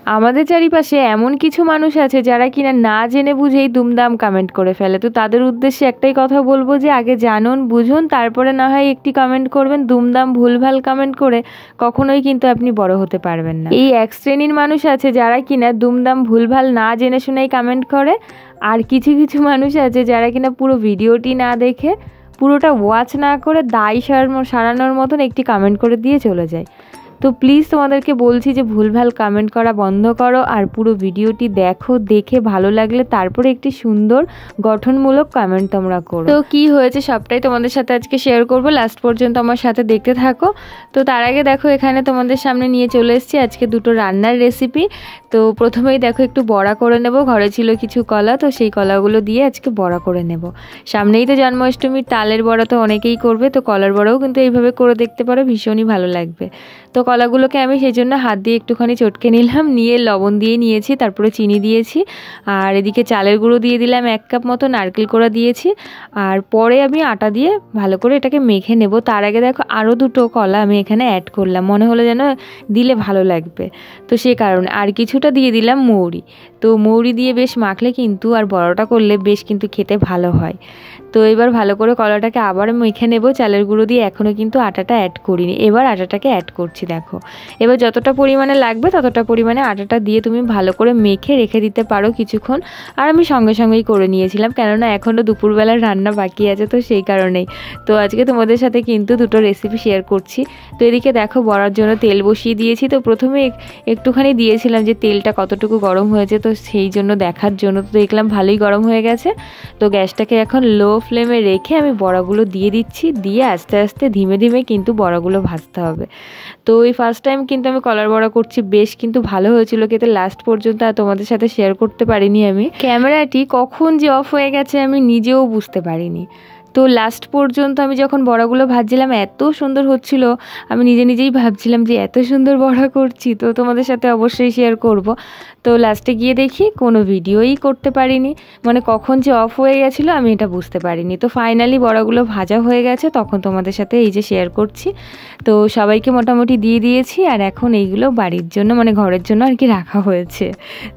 আমাদের চারিপাশে এমন কিছু মানুষ আছে যারা কিনা না জেনে বুঝেই দুমদাম কমেন্ট করে ফেলে। তো তাদের উদ্দেশ্যে একটাই কথা বলবো যে আগে জানুন বুঝুন, তারপরে না হয় একটি কমেন্ট করবেন। দুমদাম ভুলভাল কমেন্ট করে কখনোই কিন্তু আপনি বড় হতে পারবেন না। এই এক শ্রেণীর মানুষ আছে যারা কিনা দুমদাম ভুলভাল না জেনে শুনেই কমেন্ট করে, আর কিছু কিছু মানুষ আছে যারা কিনা পুরো ভিডিওটি না দেখে, পুরোটা ওয়াচ না করে দায় সারানোর মতন একটি কমেন্ট করে দিয়ে চলে যায়। তো প্লিজ তোমাদেরকে বলছি যে ভুলভাল কমেন্ট করা বন্ধ করো, আর পুরো ভিডিওটি দেখো, দেখে ভালো লাগলে তারপরে একটি সুন্দর গঠনমূলক কমেন্ট তোমরা করো। তো কি হয়েছে সবটাই তোমাদের সাথে আজকে শেয়ার করব, লাস্ট পর্যন্ত আমার সাথে দেখতে থাকো। তো তার আগে দেখো এখানে তোমাদের সামনে নিয়ে চলে এসেছি আজকে দুটো রান্নার রেসিপি। তো প্রথমেই দেখো একটু বড়া করে নেব, ঘরে ছিল কিছু কলা, তো সেই কলাগুলো দিয়ে আজকে বড়া করে নেব। সামনেই তো জন্মাষ্টমীর, তালের বড়া তো অনেকেই করবে, তো কলার বড়াও কিন্তু এইভাবে করে দেখতে পারো, ভীষণই ভালো লাগবে। তো কলাগুলোকে আমি সেই জন্য হাত দিয়ে একটুখানি চটকে নিলাম, নিয়ে লবণ দিয়ে নিয়েছি, তারপরে চিনি দিয়েছি, আর এদিকে চালের গুঁড়ো দিয়ে দিলাম 1 কাপ মতো, নারকেল কোড়া দিয়েছি, আর পরে আমি আটা দিয়ে ভালো করে এটাকে মেখে নেব। তার আগে দেখো আরও দুটো কলা আমি এখানে অ্যাড করলাম, মনে হলো যেন দিলে ভালো লাগবে, তো সে কারণে। আর কিছুটা দিয়ে দিলাম মৌরি। তো মৌরি দিয়ে বেশ মাখলে কিন্তু আর বড়াটা করলে বেশ কিন্তু খেতে ভালো হয়। তো এবার ভালো করে কলাটাকে আবার মেখে নেব চালের গুঁড়ো দিয়ে। এখনও কিন্তু আটাটা অ্যাড করিনি, এবার আটাটাকে অ্যাড করছি। দেখো এবার যতটা পরিমাণে লাগবে ততটা পরিমাণে আটাটা দিয়ে তুমি ভালো করে মেখে রেখে দিতে পারো কিছুক্ষণ। আর আমি সঙ্গে সঙ্গেই করে নিয়েছিলাম, কেননা এখনও দুপুরবেলার রান্না বাকি আছে, তো সেই কারণেই। তো আজকে তোমাদের সাথে কিন্তু দুটো রেসিপি শেয়ার করছি। তো এদিকে দেখো বড়ার জন্য তেল বসিয়ে দিয়েছি। তো প্রথমে একটুখানি দিয়েছিলাম যে তেলটা কতটুকু গরম হয়েছে, তো সেই জন্য দেখার জন্য। তো দেখলাম ভালোই গরম হয়ে গেছে। তো গ্যাসটাকে এখন লো ফ্লেমে রেখে আমি বড়াগুলো দিয়ে দিচ্ছি, দিয়ে আস্তে আস্তে ধীমে ধীমে কিন্তু বড়াগুলো ভাজতে হবে। তো এই ফার্স্ট টাইম কিন্তু আমি কলার বড়া করছি, বেশ কিন্তু ভালো হয়েছিল খেতে। লাস্ট পর্যন্ত আর তোমাদের সাথে শেয়ার করতে পারিনি আমি, ক্যামেরাটি কখন যে অফ হয়ে গেছে আমি নিজেও বুঝতে পারিনি। তো লাস্ট পর্যন্ত আমি যখন বড়াগুলো ভাজছিলাম এত সুন্দর হচ্ছিল, আমি নিজে নিজেই ভাবছিলাম যে এত সুন্দর বড়া করছি, তো তোমাদের সাথে অবশ্যই শেয়ার করব। তো লাস্টে গিয়ে দেখি কোনো ভিডিওই করতে পারিনি, মানে কখন যে অফ হয়ে গেছিলো আমি এটা বুঝতে পারিনি। তো ফাইনালি বড়াগুলো ভাজা হয়ে গেছে, তখন তোমাদের সাথে এই যে শেয়ার করছি। তো সবাইকে মোটামুটি দিয়ে দিয়েছি, আর এখন এইগুলো বাড়ির জন্য মানে ঘরের জন্য আর কি রাখা হয়েছে।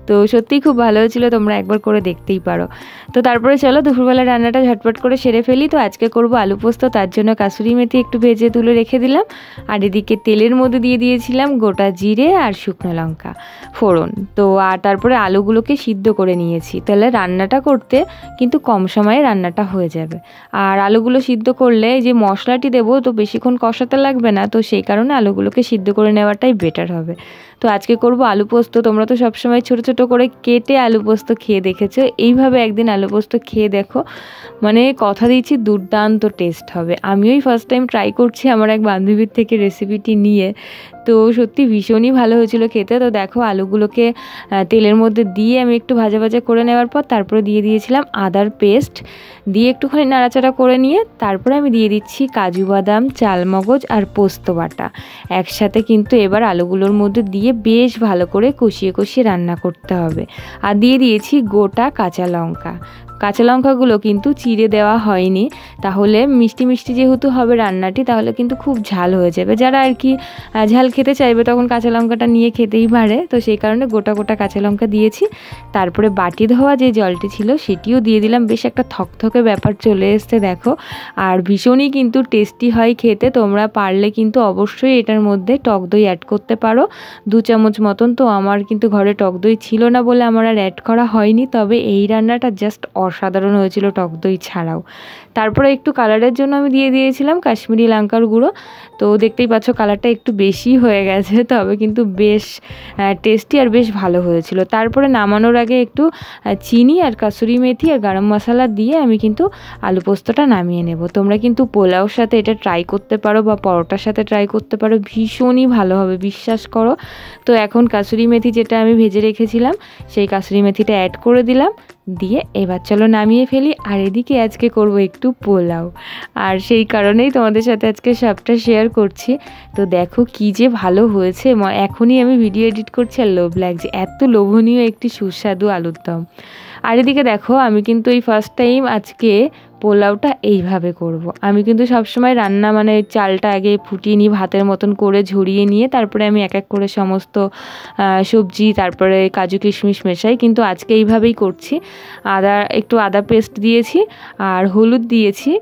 তো সত্যিই খুব ভালো হয়েছিল, তোমরা একবার করে দেখতেই পারো। তো তারপরে চলো দুপুরবেলা রান্নাটা ঝটপট করে সেরে ফেলি। তো আজকে করব আলু পোস্ত, তার জন্য কাসুরি মেথি একটু ভেজে তুলে রেখে দিলাম, আর এদিকে তেলের মধ্যে দিয়ে দিয়েছিলাম গোটা জিরে আর শুকনো লঙ্কা ফোড়ন। তো আর তারপরে আলুগুলোকে সিদ্ধ করে নিয়েছি, তাহলে রান্নাটা করতে কিন্তু কম সময়ে রান্নাটা হয়ে যাবে। আর আলুগুলো সিদ্ধ করলে যে মশলাটি দেবো তো বেশিক্ষণ কষাতে লাগবে না, তো সেই কারণে আলুগুলোকে সিদ্ধ করে নেওয়াটাই বেটার হবে। তো আজকে করব আলু পোস্ত। তোমরা তো সবসময় ছোট ছোট করে কেটে আলু পোস্ত খেয়ে দেখেছো, এইভাবে একদিন আলু পোস্ত খেয়ে দেখো, মানে কথা দিচ্ছি দুর্দান্ত টেস্ট হবে। আমিও ফার্স্ট টাইম ট্রাই করছি আমার এক বান্ধবীর থেকে রেসিপিটি নিয়ে, তো সত্যি ভীষণই ভালো হয়েছিল খেতে। তো দেখো আলুগুলোকে তেলের মধ্যে দিয়ে আমি একটু ভাজা ভাজা করে নেওয়ার পর তারপরে দিয়ে দিয়েছিলাম আদার পেস্ট, দিয়ে একটুখানি নাড়াচাড়া করে নিয়ে তারপরে আমি দিয়ে দিচ্ছি কাজু বাদাম, চালমগজ আর পোস্ত বাটা একসাথে। কিন্তু এবার আলুগুলোর মধ্যে দিয়ে বেশ ভালো করে কষিয়ে কষিয়ে রান্না করতে হবে। আর দিয়ে দিয়েছি গোটা কাঁচা লঙ্কা। কাঁচা লঙ্কাগুলো কিন্তু চিড়ে দেওয়া হয়নি, তাহলে মিষ্টি মিষ্টি যেহেতু হবে রান্নাটি, তাহলে কিন্তু খুব ঝাল হয়ে যাবে। যারা আর কি ঝাল খেতে চাইবে তখন কাঁচা লঙ্কাটা নিয়ে খেতেই পারে, তো সেই কারণে গোটা গোটা কাঁচা লঙ্কা দিয়েছি। তারপরে বাটি ধোয়া যে জলটি ছিল সেটিও দিয়ে দিলাম, বেশ একটা থকথকে ব্যাপার চলে এসছে দেখো। আর ভীষণই কিন্তু টেস্টি হয় খেতে, তোমরা পারলে কিন্তু অবশ্যই এটার মধ্যে টক দই অ্যাড করতে পারো 2 চামচ মতন। তো আমার কিন্তু ঘরে টক দই ছিল না বলে আমার আর অ্যাড করা হয়নি, তবে এই রান্নাটা জাস্ট অসাধারণ হয়েছিল টক দই ছাড়াও। তারপরে একটু কালারের জন্য আমি দিয়ে দিয়েছিলাম কাশ্মীরি লঙ্কার গুঁড়ো। তো দেখতেই পাচ্ছ কালারটা একটু বেশি হয়ে গেছে, তবে কিন্তু বেশ টেস্টি আর বেশ ভালো হয়েছিল। তারপরে নামানোর আগে একটু চিনি আর কাসুরি মেথি আর গরম মশলা দিয়ে আমি কিন্তু আলু পোস্তটা নামিয়ে নেব। তোমরা কিন্তু পোলাওর সাথে এটা ট্রাই করতে পারো বা পরোটার সাথে ট্রাই করতে পারো, ভীষণই ভালো হবে বিশ্বাস করো। তো এখন কাসুরি মেথি যেটা আমি ভেজে রেখেছিলাম সেই কাসুরি মেথিটা অ্যাড করে দিলাম, দিয়ে এবার চলো নামিয়ে ফেলি। আর এদিকে আজকে করব একটু পোলাও, আর সেই কারণেই তোমাদের সাথে আজকে সবটা শেয়ার করছি। তো দেখো কি যে ভালো হয়েছে, এখনই আমি ভিডিও এডিট করছি আর লোভ লাগছে, এত লোভনীয় একটি সুস্বাদু আলুর দম। আর এদিকে দেখো আমি কিন্তু এই ফার্স্ট টাইম আজকে পোলাওটা এইভাবে করব। আমি কিন্তু সবসময় রান্না মানে চালটা আগে ফুটিয়ে নিই ভাতের মতন করে ঝরিয়ে নিয়ে তারপরে আমি এক এক করে সমস্ত সবজি তারপরে কাজু কিশমিশ মেশাই, কিন্তু আজকে এইভাবেই করছি। একটু আদা পেস্ট দিয়েছি আর হলুদ দিয়েছি,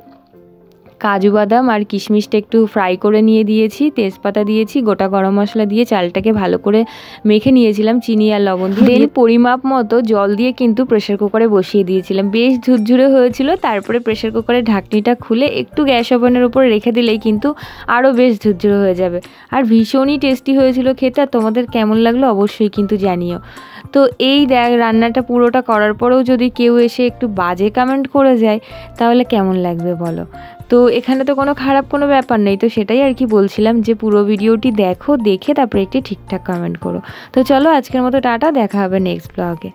কাজু বাদাম আর কিশমিশটা একটু ফ্রাই করে নিয়ে দিয়েছি, তেজপাতা দিয়েছি, গোটা গরম মশলা দিয়ে চালটাকে ভালো করে মেখে নিয়েছিলাম চিনি আর লবণ দিয়ে। দেন পরিমাপ মতো জল দিয়ে কিন্তু প্রেশার কুকারে বসিয়ে দিয়েছিলাম, বেশ ঝুরঝুরে হয়েছিল। তারপরে প্রেশার কুকারের ঢাকনিটা খুলে একটু গ্যাস ওভেনের উপর রেখে দিলেই কিন্তু আরও বেশ ঝুরঝুরে হয়ে যাবে। আর ভীষণই টেস্টি হয়েছিল খেতে। আর তোমাদের কেমন লাগলো অবশ্যই কিন্তু জানিও। তো এই রান্নাটা পুরোটা করার পরেও যদি কেউ এসে একটু বাজে কমেন্ট করে যায় তাহলে কেমন লাগবে বলো? তো এখানে তো কোনো খারাপ কোনো ব্যাপার নেই, তো সেটাই আর কি বলছিলাম যে পুরো ভিডিওটি দেখো, দেখে তারপরে একটি ঠিকঠাক কমেন্ট করো। তো চলো আজকের মতো টাটা, দেখা হবে নেক্সট ব্লগে।